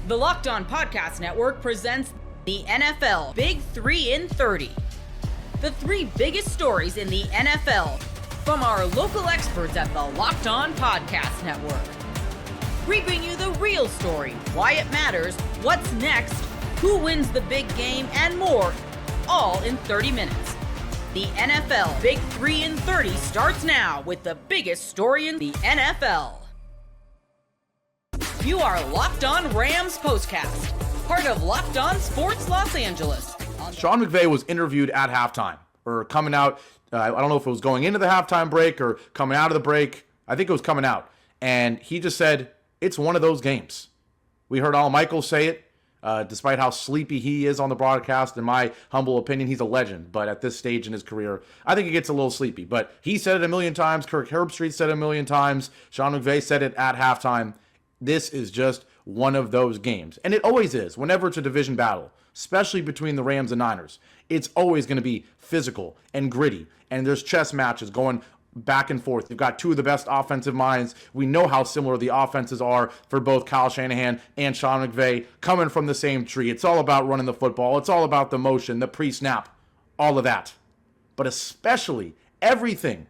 The Locked On Podcast Network presents the NFL Big 3 in 30. The three biggest stories in the NFL from our local experts at the Locked On Podcast Network. We bring you the real story, why it matters, what's next, who wins the big game, and more, all in 30 minutes. The NFL Big 3 in 30 starts now with the biggest story in the NFL. You are Locked On Rams Postcast, part of Locked On Sports Los Angeles. Sean McVay was interviewed at halftime, or coming out. I don't know if it was going into the halftime break or coming out of the break. I think it was coming out. And he just said, it's one of those games. We heard Al Michaels say it, despite how sleepy he is on the broadcast. In my humble opinion, he's a legend. But at this stage in his career, I think he gets a little sleepy. But he said it a million times. Kirk Herbstreit said it a million times. Sean McVay said it at halftime. This is just one of those games. And it always is, whenever it's a division battle, especially between the Rams and Niners. It's always going to be physical and gritty. And there's chess matches going back and forth. You've got two of the best offensive minds. We know how similar the offenses are for both Kyle Shanahan and Sean McVay, coming from the same tree. It's all about running the football. It's all about the motion, the pre-snap, all of that. But especially everything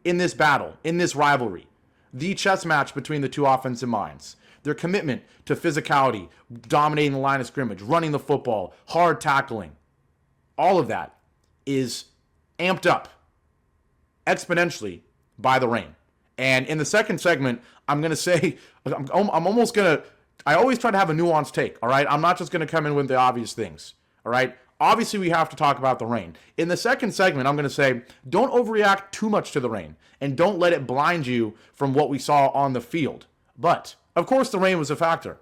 in this battle, in this rivalry, the chess match between the two offensive minds, their commitment to physicality, dominating the line of scrimmage, running the football, hard tackling, all of that is amped up exponentially by the rain. And in the second segment, I'm going to say, I'm almost going to, I always try to have a nuanced take, all right? I'm not just going to come in with the obvious things, all right? Obviously, we have to talk about the rain. In the second segment, I'm going to say, don't overreact too much to the rain and don't let it blind you from what we saw on the field. But, of course, the rain was a factor.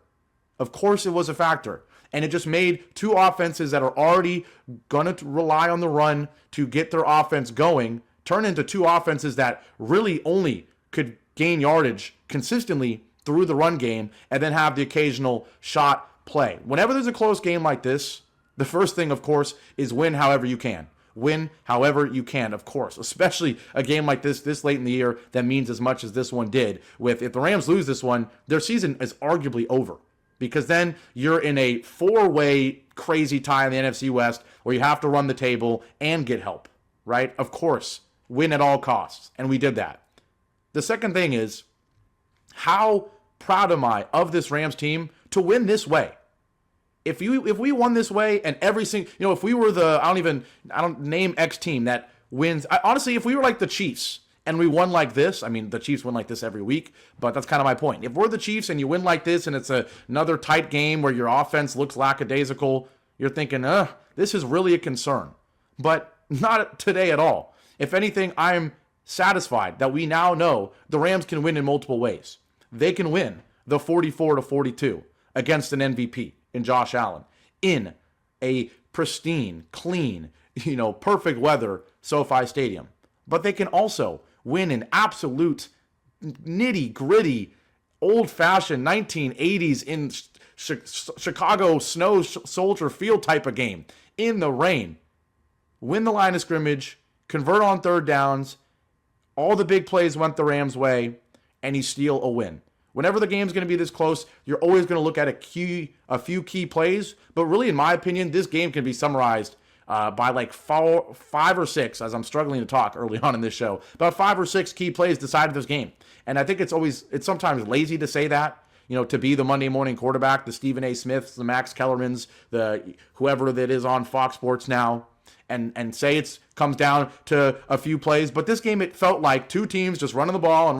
Of course, it was a factor. And it just made two offenses that are already going to rely on the run to get their offense going turn into two offenses that really only could gain yardage consistently through the run game and then have the occasional shot play. Whenever there's a close game like this, the first thing, of course, is win however you can. Win however you can, of course. Especially a game like this late in the year that means as much as this one did. If the Rams lose this one, their season is arguably over. Because then you're in a four-way crazy tie in the NFC West where you have to run the table and get help, right? Of course, win at all costs. And we did that. The second thing is, how proud am I of this Rams team to win this way? If we won this way and every single, if we were I don't name X team that wins. Honestly, if we were like the Chiefs and we won like this, I mean, the Chiefs win like this every week, but that's kind of my point. If we're the Chiefs and you win like this and it's another tight game where your offense looks lackadaisical, you're thinking, this is really a concern. But not today at all. If anything, I'm satisfied that we now know the Rams can win in multiple ways. They can win the 44-42 against an MVP. In Josh Allen, in a pristine, clean, perfect weather SoFi Stadium. But they can also win in absolute nitty-gritty, old-fashioned 1980s in Chicago Snow Soldier Field type of game, in the rain. Win the line of scrimmage, convert on third downs, all the big plays went the Rams' way, and you steal a win. Whenever the game's going to be this close, you're always going to look at a few key plays. But really, in my opinion, this game can be summarized by like five or six, as I'm struggling to talk early on in this show. About 5 or 6 key plays decided this game. And I think it's sometimes lazy to say that, to be the Monday morning quarterback, the Stephen A. Smiths, the Max Kellermans, the whoever that is on Fox Sports now, and say it comes down to a few plays. But this game, it felt like two teams just running the ball, and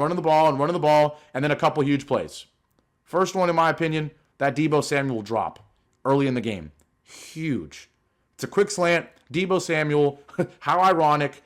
then a couple huge plays. First one, in my opinion, that Deebo Samuel drop early in the game. Huge. It's a quick slant. Deebo Samuel, how ironic.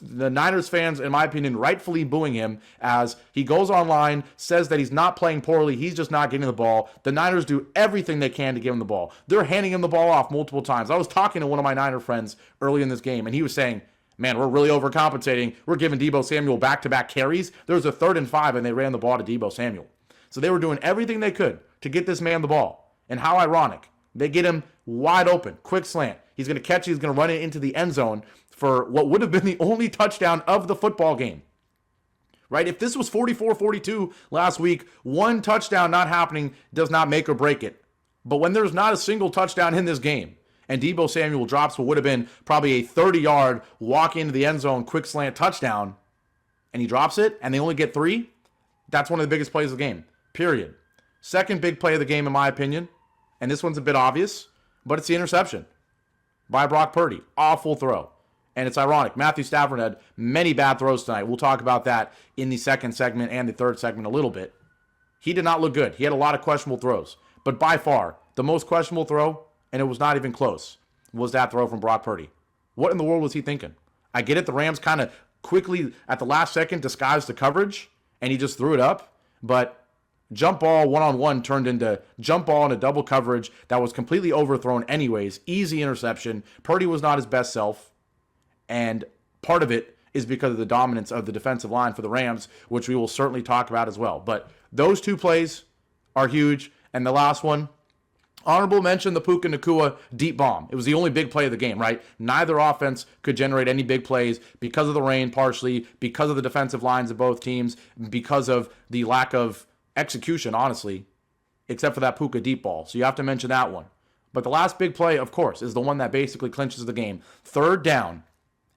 The Niners fans, in my opinion, rightfully booing him as he goes online, says that he's not playing poorly, he's just not getting the ball. The Niners do everything they can to give him the ball. They're handing him the ball off multiple times. I was talking to one of my Niner friends early in this game, and he was saying, man, we're really overcompensating. We're giving Deebo Samuel back-to-back carries. There was a 3rd and 5, and they ran the ball to Deebo Samuel. So they were doing everything they could to get this man the ball. And how ironic. They get him wide open, quick slant. He's going to catch it. He's going to run it into the end zone for what would have been the only touchdown of the football game. right? If this was 44-42 last week, one touchdown not happening does not make or break it. But when there's not a single touchdown in this game, and Deebo Samuel drops what would have been probably a 30-yard walk into the end zone, quick slant touchdown, and he drops it, and they only get 3, that's one of the biggest plays of the game, period. Second big play of the game, in my opinion, and this one's a bit obvious, but it's the interception by Brock Purdy. Awful throw. And it's ironic. Matthew Stafford had many bad throws tonight. We'll talk about that in the second segment and the third segment a little bit. He did not look good. He had a lot of questionable throws. But by far, the most questionable throw, and it was not even close, was that throw from Brock Purdy. What in the world was he thinking? I get it. The Rams kind of quickly, at the last second, disguised the coverage, and he just threw it up. But jump ball one-on-one turned into jump ball in a double coverage that was completely overthrown anyways. Easy interception. Purdy was not his best self. And part of it is because of the dominance of the defensive line for the Rams, which we will certainly talk about as well. But those two plays are huge. And the last one, honorable mention, the Puka Nacua deep bomb. It was the only big play of the game, right? Neither offense could generate any big plays because of the rain, partially, because of the defensive lines of both teams, because of the lack of execution, honestly, except for that Puka deep ball. So you have to mention that one. But the last big play, of course, is the one that basically clinches the game. Third down.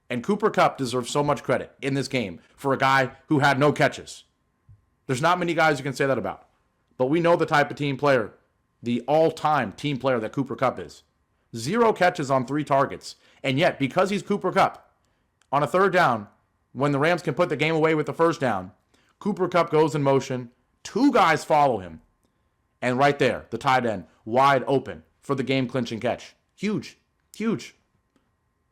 And Cooper Kupp deserves so much credit in this game for a guy who had no catches. There's not many guys you can say that about. But we know the type of team player, the all-time team player that Cooper Kupp is. 0 catches on 3 targets. And yet, because he's Cooper Kupp, on a third down, when the Rams can put the game away with the first down, Cooper Kupp goes in motion. 2 guys follow him. And right there, the tight end, wide open for the game-clinching catch. Huge. Huge.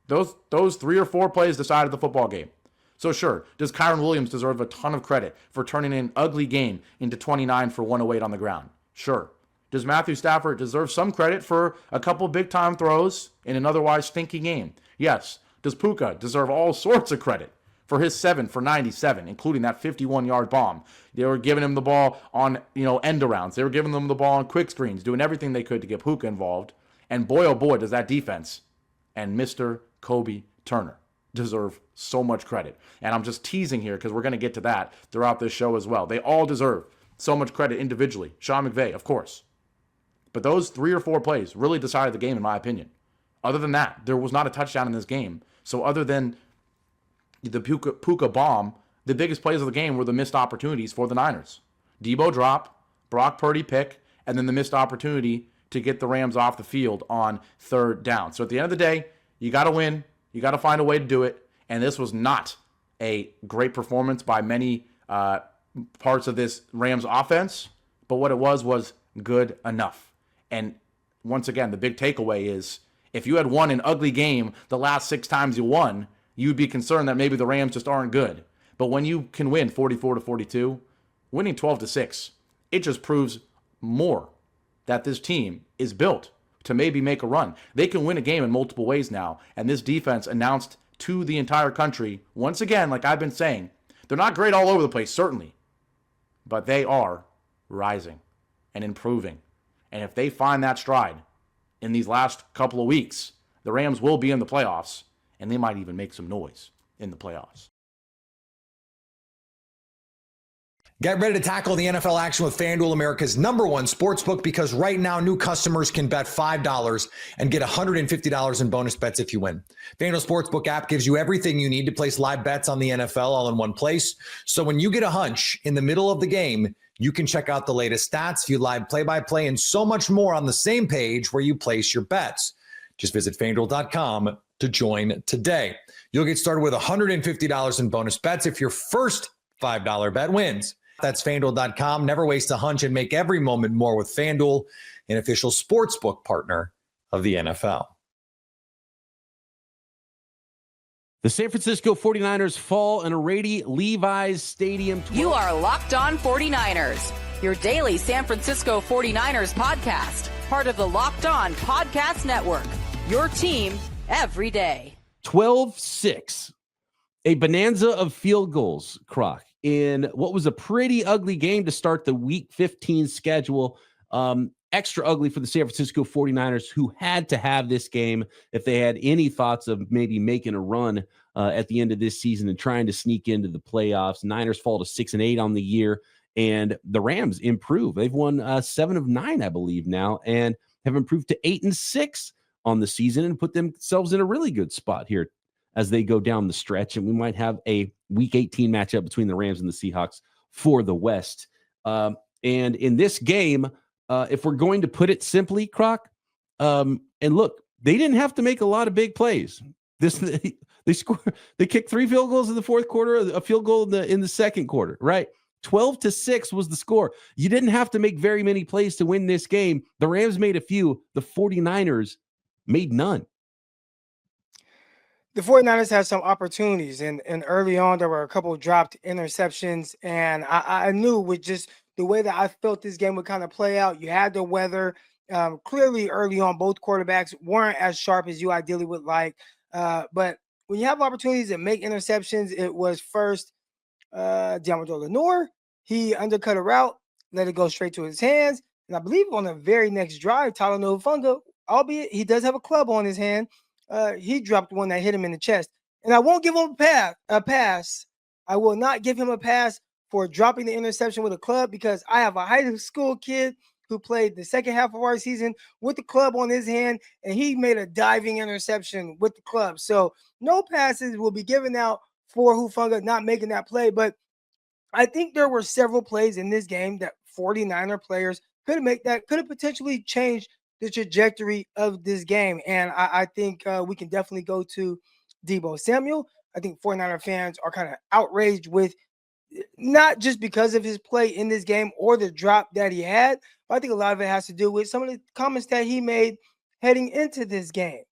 Those 3 or 4 plays decided the football game. So sure, does Kyron Williams deserve a ton of credit for turning an ugly game into 29 for 108 on the ground? Sure. Does Matthew Stafford deserve some credit for a couple big-time throws in an otherwise stinky game? Yes. Does Puka deserve all sorts of credit for his 7 for 97, including that 51-yard bomb? They were giving him the ball on, end arounds. They were giving them the ball on quick screens, doing everything they could to get Puka involved. And boy, oh boy, does that defense and Mr. Kobe Turner deserve so much credit. And I'm just teasing here because we're going to get to that throughout this show as well. They all deserve so much credit individually. Sean McVay, of course. But those 3 or 4 plays really decided the game, in my opinion. Other than that, there was not a touchdown in this game. So other than the Puka bomb, the biggest plays of the game were the missed opportunities for the Niners. Deebo drop, Brock Purdy pick, and then the missed opportunity to get the Rams off the field on third down. So at the end of the day, you got to win. You got to find a way to do it. And this was not a great performance by many parts of this Rams offense. But what it was good enough. And once again, the big takeaway is if you had won an ugly game the last 6 times you won, you'd be concerned that maybe the Rams just aren't good. But when you can win 44-42, winning 12-6, it just proves more that this team is built to maybe make a run. They can win a game in multiple ways now. And this defense announced to the entire country, once again, like I've been saying, they're not great all over the place, certainly. But they are rising and improving. And if they find that stride in these last couple of weeks, the Rams will be in the playoffs. And they might even make some noise in the playoffs. Get ready to tackle the NFL action with FanDuel, America's #1 sportsbook, because right now new customers can bet $5 and get $150 in bonus bets if you win. FanDuel Sportsbook app gives you everything you need to place live bets on the NFL all in one place. So when you get a hunch in the middle of the game, you can check out the latest stats, view live play-by-play, and so much more on the same page where you place your bets. Just visit FanDuel.com to join today. You'll get started with $150 in bonus bets if your first $5 bet wins. That's FanDuel.com. Never waste a hunch and make every moment more with FanDuel, an official sportsbook partner of the NFL. The San Francisco 49ers fall in a Rady Levi's Stadium. You are Locked On 49ers, your daily San Francisco 49ers podcast, part of the Locked On Podcast Network, your team every day. 12-6, a bonanza of field goals, Croc, in what was a pretty ugly game to start the Week 15 schedule. Extra ugly for the San Francisco 49ers, who had to have this game if they had any thoughts of maybe making a run at the end of this season and trying to sneak into the playoffs. Niners fall to 6-8 on the year And the Rams improve. They've won 7 of 9, I believe, now, and have improved to 8-6 on the season and put themselves in a really good spot here as they go down the stretch. And we might have a Week 18 matchup between the Rams and the Seahawks for the West. And in this game, if we're going to put it simply, Croc, and look, they didn't have to make a lot of big plays. They kicked 3 field goals in the fourth quarter, a field goal in the second quarter, right? 12-6 was the score. You didn't have to make very many plays to win this game. The Rams made a few. The 49ers made none. The 49ers had some opportunities, and early on there were a couple of dropped interceptions, and I knew with just the way that I felt this game would kind of play out. You had the weather. Clearly early on, both quarterbacks weren't as sharp as you ideally would like. But when you have opportunities to make interceptions, it was first Diamador Lenoir. He undercut a route, let it go straight to his hands. And I believe on the very next drive, Tyler Nofunga, albeit he does have a club on his hand, he dropped one that hit him in the chest. And I won't give him a pass. I will not give him a pass for dropping the interception with a club, because I have a high school kid who played the second half of our season with the club on his hand, and he made a diving interception with the club. So no passes will be given out for Hufanga not making that play. But I think there were several plays in this game that 49er players could have potentially changed the trajectory of this game. And I think we can definitely go to Deebo Samuel. I think 49er fans are kind of outraged with, not just because of his play in this game or the drop that he had, but I think a lot of it has to do with some of the comments that he made heading into this game.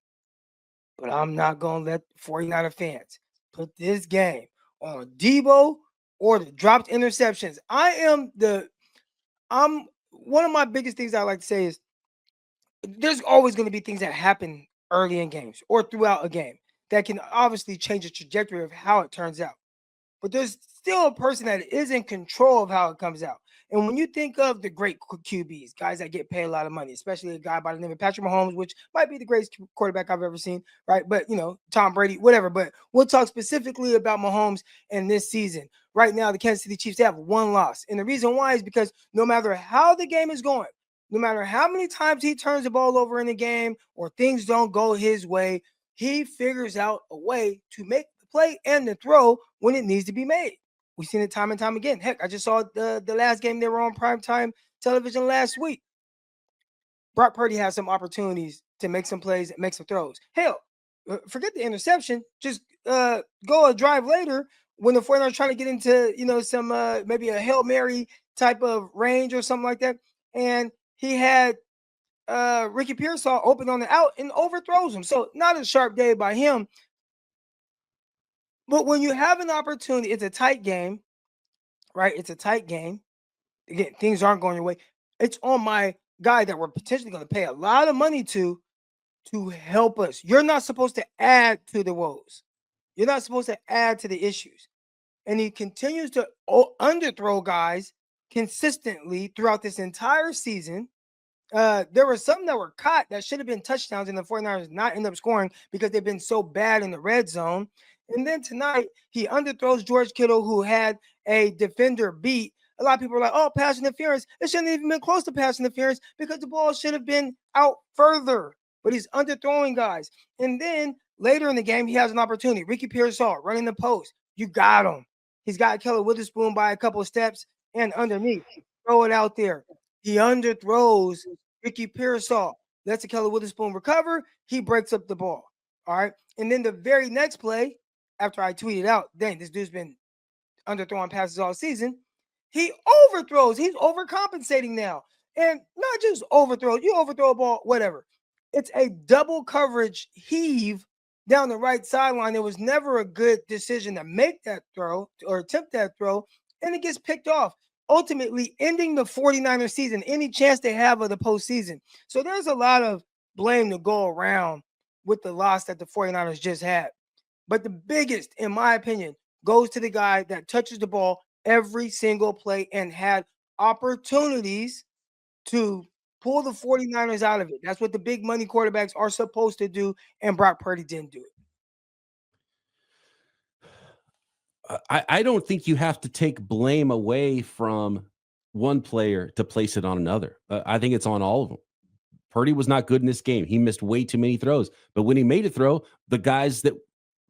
But I'm not going to let 49er fans put this game on Deebo or the dropped interceptions. One of my biggest things I like to say is there's always going to be things that happen early in games or throughout a game that can obviously change the trajectory of how it turns out. But there's still a person that is in control of how it comes out. And when you think of the great QBs, guys that get paid a lot of money, especially a guy by the name of Patrick Mahomes, which might be the greatest quarterback I've ever seen, right? But, Tom Brady, whatever. But we'll talk specifically about Mahomes and this season. Right now, the Kansas City Chiefs have 1 loss. And the reason why is because no matter how the game is going, no matter how many times he turns the ball over in the game or things don't go his way, he figures out a way to make the play and the throw when it needs to be made. We've seen it time and time again. Heck, I just saw the last game they were on primetime television last week. Brock Purdy has some opportunities to make some plays and make some throws. Hell, forget the interception. Just go a drive later when the 49ers are trying to get into, some maybe a Hail Mary type of range or something like that. And he had Ricky Pearsall open on the out and overthrows him. So not a sharp day by him. But when you have an opportunity, it's a tight game, right? It's a tight game. Again, things aren't going your way. It's on my guy that we're potentially going to pay a lot of money to help us. You're not supposed to add to the woes. You're not supposed to add to the issues. And he continues to underthrow guys consistently throughout this entire season. There were some that were caught that should have been touchdowns, and the 49ers not end up scoring because they've been so bad in the red zone. And then tonight, he underthrows George Kittle, who had a defender beat. A lot of people are like, oh, pass interference. It shouldn't have even been close to pass interference because the ball should have been out further. But he's underthrowing guys. And then later in the game, he has an opportunity. Ricky Pearsall running the post. You got him. He's got Keller Witherspoon by a couple of steps and underneath. Throw it out there. He underthrows Ricky Pearsall. Lets Keller Witherspoon recover. He breaks up the ball. All right. And then the very next play, after I tweeted out, dang, this dude's been underthrowing passes all season. He overthrows. He's overcompensating now. And not just overthrows. You overthrow a ball, whatever. It's a double coverage heave down the right sideline. It was never a good decision to make that throw or attempt that throw. And it gets picked off, ultimately ending the 49ers season, any chance they have of the postseason. So there's a lot of blame to go around with the loss that the 49ers just had. But the biggest, in my opinion, goes to the guy that touches the ball every single play and had opportunities to pull the 49ers out of it. That's what the big money quarterbacks are supposed to do, and Brock Purdy didn't do it. I don't think you have to take blame away from one player to place it on another. I think it's on all of them. Purdy was not good in this game. He missed way too many throws. But when he made a throw, the guys that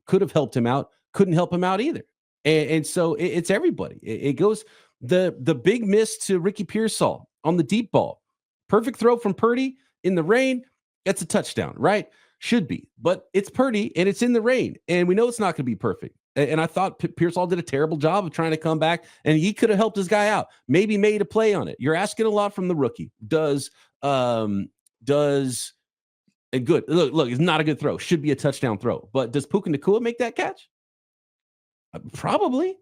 could have helped him out couldn't help him out either. And so it's everybody. It goes the big miss to Ricky Pearsall on the deep ball. Perfect throw from Purdy in the rain. That's a touchdown, right? Should be. But it's Purdy, and it's in the rain. And we know it's not going to be perfect. And I thought Pearsall did a terrible job of trying to come back, and he could have helped his guy out. Maybe made a play on it. You're asking a lot from the rookie. And good. Look, it's not a good throw. Should be a touchdown throw. But does Puka Nacua make that catch? Probably.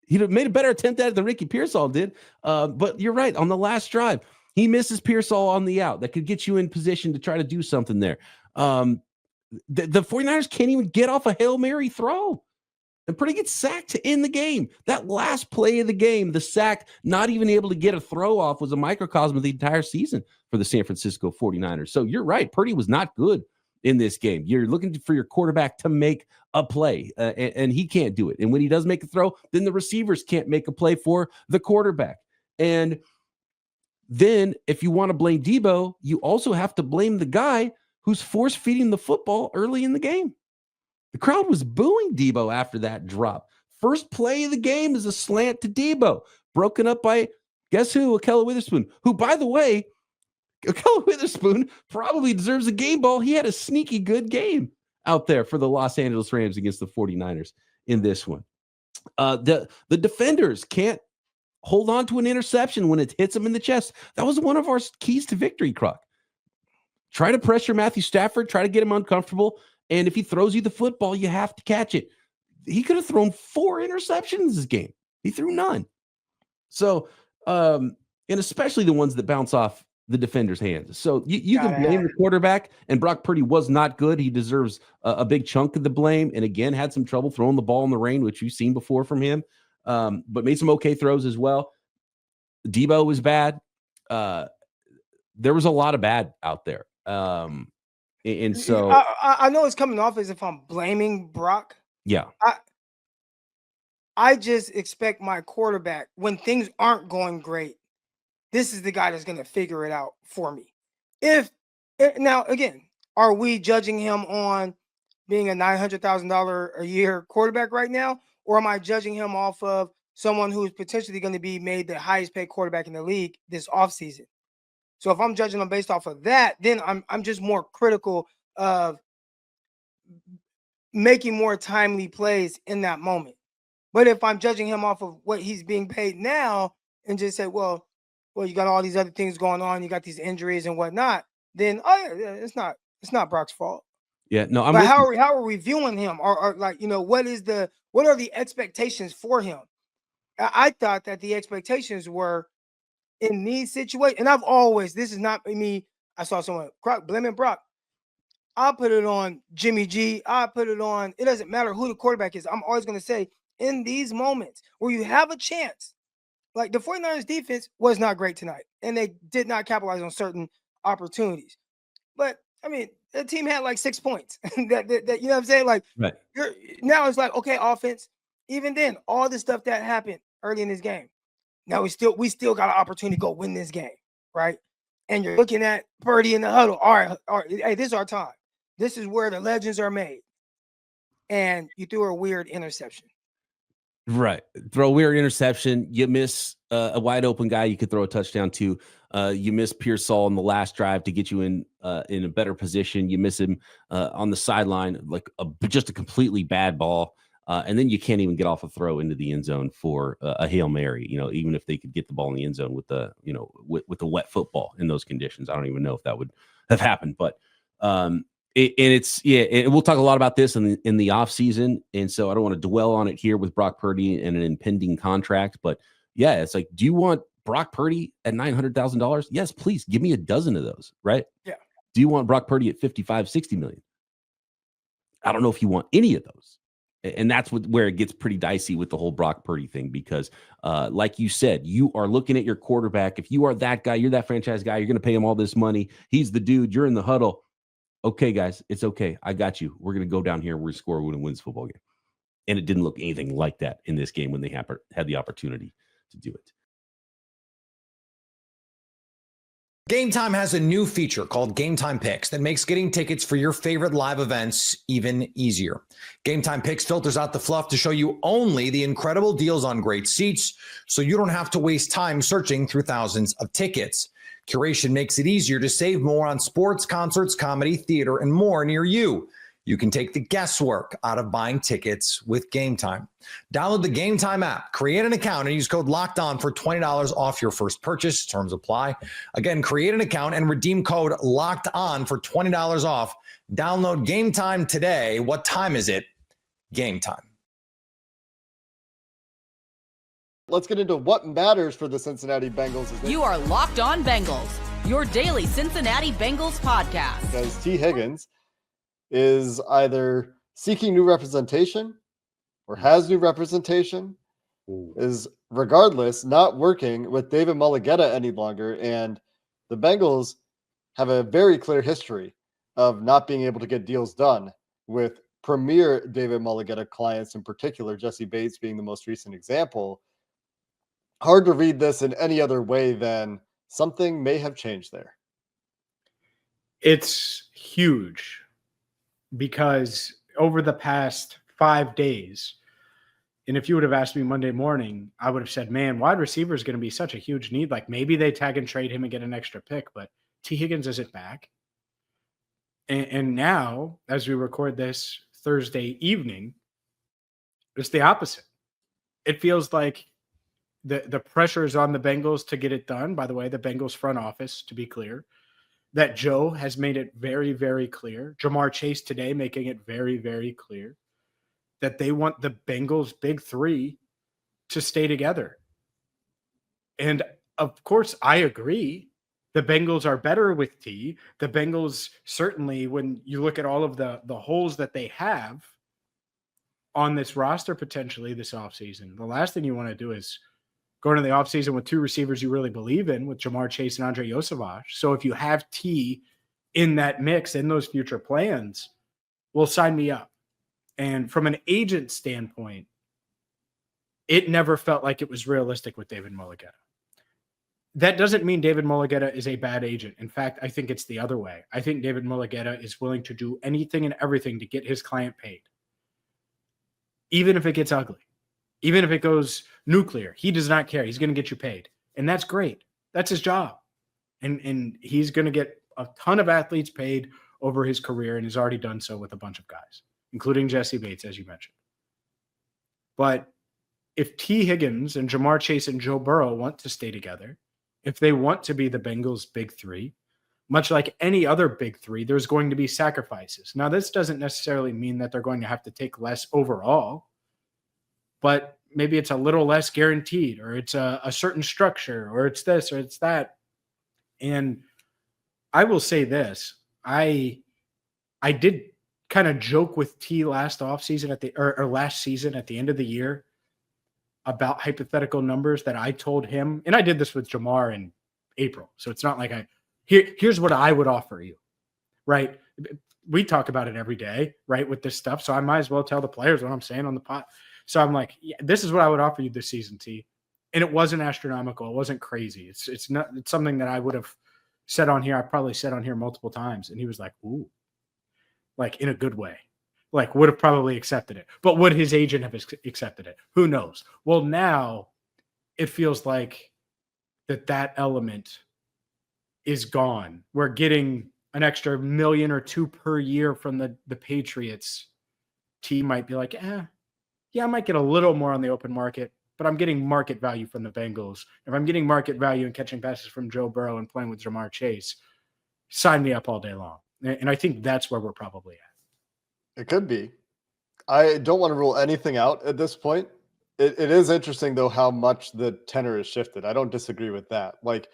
He'd have made a better attempt at it than Ricky Pearsall did. But you're right. On the last drive, he misses Pearsall on the out. That could get you in position to try to do something there. The 49ers can't even get off a Hail Mary throw. And Purdy gets sacked to end the game. That last play of the game, the sack, not even able to get a throw off, was a microcosm of the entire season for the San Francisco 49ers. So you're right. Purdy was not good in this game. You're looking for your quarterback to make a play, and he can't do it. And when he does make a throw, then the receivers can't make a play for the quarterback. And then if you want to blame Debo, you also have to blame the guy who's force-feeding the football early in the game. The crowd was booing Debo after that drop. First play of the game is a slant to Debo, broken up by, guess who? Ahkello Witherspoon, who, by the way, Ahkello Witherspoon probably deserves a game ball. He had a sneaky good game out there for the Los Angeles Rams against the 49ers in this one. The defenders can't hold on to an interception when it hits them in the chest. That was one of our keys to victory, Croc. Try to pressure Matthew Stafford, try to get him uncomfortable. And if he throws you the football, you have to catch it. He could have thrown 4 interceptions this game. He threw none. So, and especially the ones that bounce off the defender's hands. So you can blame the quarterback, and Brock Purdy was not good. He deserves a big chunk of the blame. And again, had some trouble throwing the ball in the rain, which you've seen before from him, but made some okay throws as well. Debo was bad. There was a lot of bad out there. And so I know it's coming off as if I'm blaming Brock. Yeah. I just expect my quarterback, when things aren't going great, this is the guy that's going to figure it out for me. Now, again, are we judging him on being a $900,000 a year quarterback right now? Or am I judging him off of someone who's potentially going to be made the highest paid quarterback in the league this offseason? So if I'm judging him based off of that, then I'm just more critical of making more timely plays in that moment. But if I'm judging him off of what he's being paid now and just say, well, you got all these other things going on, you got these injuries and whatnot, then it's not Brock's fault. Yeah, no, but how are we viewing him? Or like, what are the expectations for him? I thought that the expectations were in these situations, and I've always, this is not me. I saw someone blaming Brock. I'll put it on Jimmy G. I'll put it on, it doesn't matter who the quarterback is. I'm always going to say, in these moments where you have a chance, like the 49ers defense was not great tonight, and they did not capitalize on certain opportunities. But I mean, the team had like 6 points. that you know what I'm saying? Like, right. Now it's like, okay, offense. Even then, all the stuff that happened early in this game. Now we still got an opportunity to go win this game, right? And you're looking at Purdy in the huddle. All right, hey, this is our time. This is where the legends are made. And you threw a weird interception. Right. Throw a weird interception. You miss a wide open guy you could throw a touchdown to. You miss Pearsall in the last drive to get you in a better position. You miss him on the sideline, like just a completely bad ball. And then you can't even get off a throw into the end zone for a Hail Mary, even if they could get the ball in the end zone with the, with the wet football in those conditions. I don't even know if that would have happened, but we'll talk a lot about this in the off season. And so I don't want to dwell on it here with Brock Purdy and an impending contract, but yeah, it's like, do you want Brock Purdy at $900,000? Yes, please give me a dozen of those. Right. Yeah. Do you want Brock Purdy at 55, 60 million? I don't know if you want any of those. And that's where it gets pretty dicey with the whole Brock Purdy thing, because like you said, you are looking at your quarterback. If you are that guy, you're that franchise guy, you're going to pay him all this money. He's the dude. You're in the huddle. Okay, guys, it's okay. I got you. We're going to go down here. We're going to score. We're going to win this football game. And it didn't look anything like that in this game when they had the opportunity to do it. Gametime has a new feature called Gametime Picks that makes getting tickets for your favorite live events even easier. Gametime Picks filters out the fluff to show you only the incredible deals on great seats, so you don't have to waste time searching through thousands of tickets. Curation makes it easier to save more on sports, concerts, comedy, theater, and more near you. You can take the guesswork out of buying tickets with Gametime. Download the Gametime app, create an account, and use code LOCKEDON for $20 off your first purchase. Terms apply. Again, create an account and redeem code LOCKEDON for $20 off. Download Gametime today. What time is it? Gametime. Let's get into what matters for the Cincinnati Bengals. You are Locked On Bengals, your daily Cincinnati Bengals podcast. Because Tee Higgins is either seeking new representation or has new representation, is regardless not working with David Mulugheta any longer. And the Bengals have a very clear history of not being able to get deals done with premier David Mulugheta clients, in particular, Jesse Bates being the most recent example. Hard to read this in any other way than something may have changed there. It's huge because over the past 5 days, and if you would have asked me Monday morning, I would have said, man, wide receiver is going to be such a huge need. Like maybe they tag and trade him and get an extra pick, but Tee Higgins isn't back. And now, as we record this Thursday evening, it's the opposite. It feels like the pressure is on the Bengals to get it done. By the way, the Bengals front office, to be clear, that Joe has made it very, very clear. Jamar Chase today making it very, very clear that they want the Bengals big three to stay together. And of course, I agree. The Bengals are better with T. The Bengals, certainly, when you look at all of the holes that they have on this roster potentially this offseason, the last thing you want to do is go into the offseason with two receivers you really believe in, with Jamar Chase and Andre Yosevach. So if you have T in that mix, in those future plans, well, sign me up. And from an agent standpoint, it never felt like it was realistic with David Mulugheta. That doesn't mean David Mulugheta is a bad agent. In fact, I think it's the other way. I think David Mulugheta is willing to do anything and everything to get his client paid, even if it gets ugly. Even if it goes nuclear, he does not care. He's going to get you paid. And that's great. That's his job. And he's going to get a ton of athletes paid over his career, and has already done so with a bunch of guys, including Jesse Bates, as you mentioned. But if Tee Higgins and Jamar Chase and Joe Burrow want to stay together, if they want to be the Bengals' big three, much like any other big three, there's going to be sacrifices. Now, this doesn't necessarily mean that they're going to have to take less overall, but maybe it's a little less guaranteed, or it's a certain structure, or it's this, or it's that. And I will say this, I did kind of joke with T last offseason or last season at the end of the year about hypothetical numbers that I told him. And I did this with Jamar in April. So it's not like here's what I would offer you, right? We talk about it every day, right? With this stuff. So I might as well tell the players what I'm saying on the pot. So I'm like, yeah, this is what I would offer you this season, T. And it wasn't astronomical. It wasn't crazy. It's something that I would have said on here. I probably said on here multiple times. And he was like, ooh, like in a good way, like would have probably accepted it. But would his agent have accepted it? Who knows? Well, now it feels like that element is gone. We're getting an extra $1 million or $2 million per year from the Patriots. T might be like, yeah, I might get a little more on the open market, but I'm getting market value from the Bengals. If I'm getting market value and catching passes from Joe Burrow and playing with Jamar Chase, sign me up all day long. And I think that's where we're probably at. It could be. I don't want to rule anything out at this point. It is interesting, though, how much the tenor has shifted. I don't disagree with that. Like,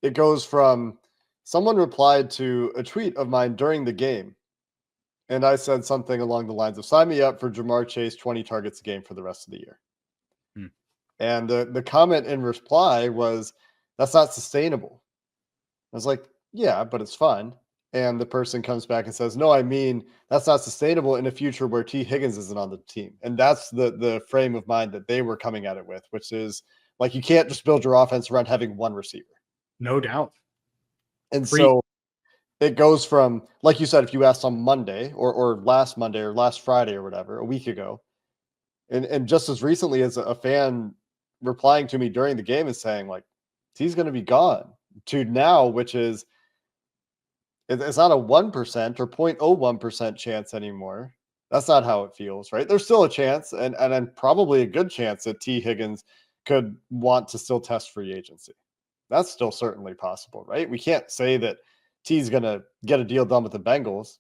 it goes from someone replied to a tweet of mine during the game, and I said something along the lines of, sign me up for Jamar Chase 20 targets a game for the rest of the year. And the comment in reply was, that's not sustainable. I was like, yeah, but it's fun. And the person comes back and says, no, I mean, that's not sustainable in a future where Tee Higgins isn't on the team. And that's the frame of mind that they were coming at it with, which is like, you can't just build your offense around having one receiver. No doubt. And so it goes from, like you said, if you asked on Monday or last Monday or last Friday or whatever, a week ago, and just as recently as a fan replying to me during the game and saying, like, he's going to be gone, to now, which is, it's not a 1% or 0.01% chance anymore. That's not how it feels, right? There's still a chance, and then probably a good chance that Tee Higgins could want to still test free agency. That's still certainly possible, right? We can't say that T's going to get a deal done with the Bengals.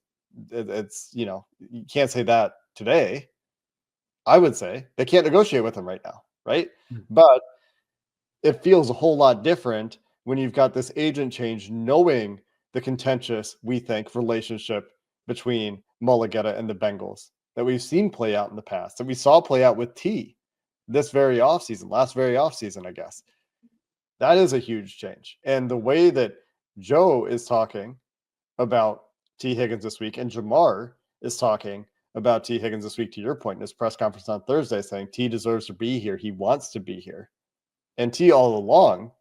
It's, you can't say that today. I would say they can't negotiate with him right now, right? But it feels a whole lot different when you've got this agent change, knowing the contentious, we think, relationship between Mulligetta and the Bengals that we've seen play out in the past, that we saw play out with T last very offseason, I guess. That is a huge change. And the way that Joe is talking about Tee Higgins this week, and Jamar is talking about Tee Higgins this week, to your point, in his press conference on Thursday, saying T deserves to be here. He wants to be here. And T all along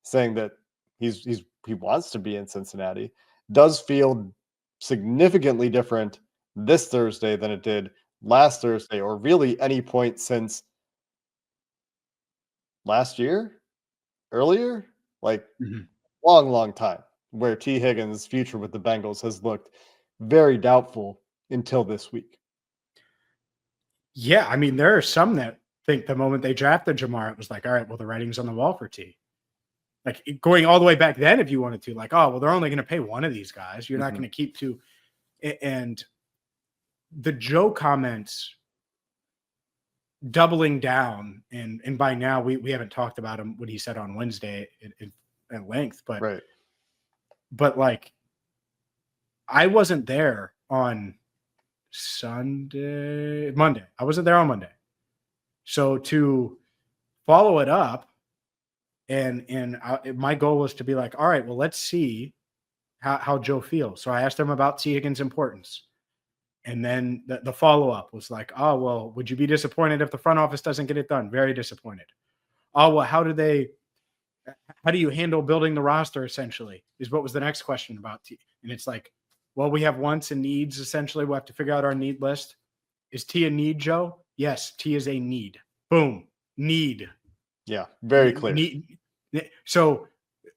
saying that he wants to be in Cincinnati does feel significantly different this Thursday than it did last Thursday, or really any point since last year, earlier, like long time, where Tee Higgins' future with the Bengals has looked very doubtful until this week. Yeah, I mean, there are some that think the moment they drafted Jamar, it was like, all right, well, the writing's on the wall for T. Like, going all the way back then, if you wanted to, like, oh, well, they're only going to pay one of these guys. You're not going to keep two. And the Joe comments doubling down, and by now we haven't talked about him, what he said on Wednesday at length, but right. But like, I wasn't there on Monday. I wasn't there on Monday. So to follow it up, and my goal was to be like, all right, well, let's see how Joe feels. So I asked him about Tee Higgins' importance. And then the follow-up was like, oh, well, would you be disappointed if the front office doesn't get it done? Very disappointed. Oh, well, how do you handle building the roster, essentially, is what was the next question about T. And it's like, well, we have wants and needs, essentially. We'll have to figure out our need list. Is T a need, Joe? Yes, T is a need. Boom. Need. Yeah, very clear. Need. So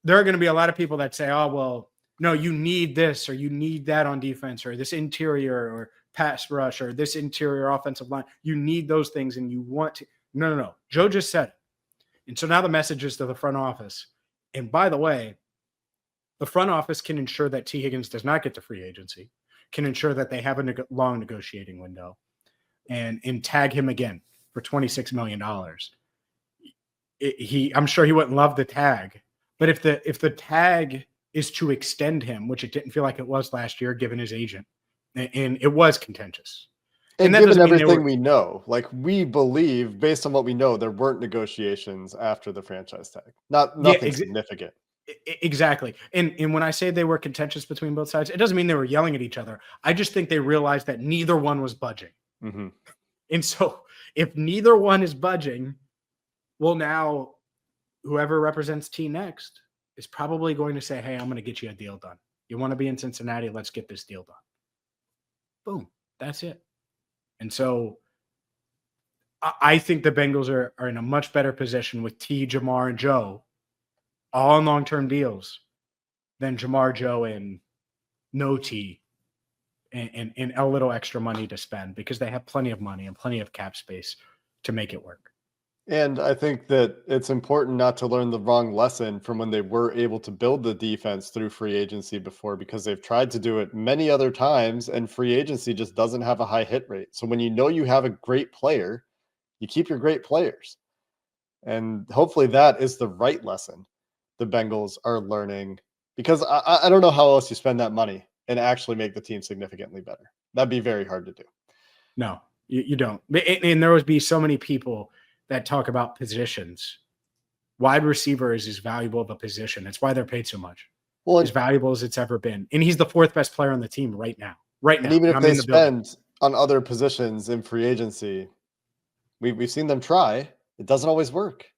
there are going to be a lot of people that say, oh, well, no, you need this or you need that on defense, or this interior or pass rush or this interior offensive line. You need those things and you want to. No. Joe just said it. And so now the message is to the front office. And by the way, the front office can ensure that Tee Higgins does not get to free agency, can ensure that they have a long negotiating window, and tag him again for $26 million. I'm sure he wouldn't love the tag, but if the tag is to extend him, which it didn't feel like it was last year, given his agent, and it was contentious. And given everything we know, like, we believe, based on what we know, there weren't negotiations after the franchise tag. Nothing significant. Exactly. And when I say they were contentious between both sides, it doesn't mean they were yelling at each other. I just think they realized that neither one was budging. Mm-hmm. And so if neither one is budging, well, now whoever represents T next is probably going to say, hey, I'm going to get you a deal done. You want to be in Cincinnati? Let's get this deal done. Boom. That's it. And so I think the Bengals are in a much better position with T, Jamar, and Joe all on long-term deals than Jamar, Joe, and no T and a little extra money to spend, because they have plenty of money and plenty of cap space to make it work. And I think that it's important not to learn the wrong lesson from when they were able to build the defense through free agency before, because they've tried to do it many other times and free agency just doesn't have a high hit rate. So when you have a great player, you keep your great players. And hopefully that is the right lesson the Bengals are learning, because I don't know how else you spend that money and actually make the team significantly better. That'd be very hard to do. No, you don't. And there would be so many people that talk about positions. Wide receiver is as valuable of a position. That's why they're paid so much. Well, as valuable as it's ever been. And he's the fourth best player on the team right now. And even if they spend on other positions in free agency, we've seen them try. It doesn't always work.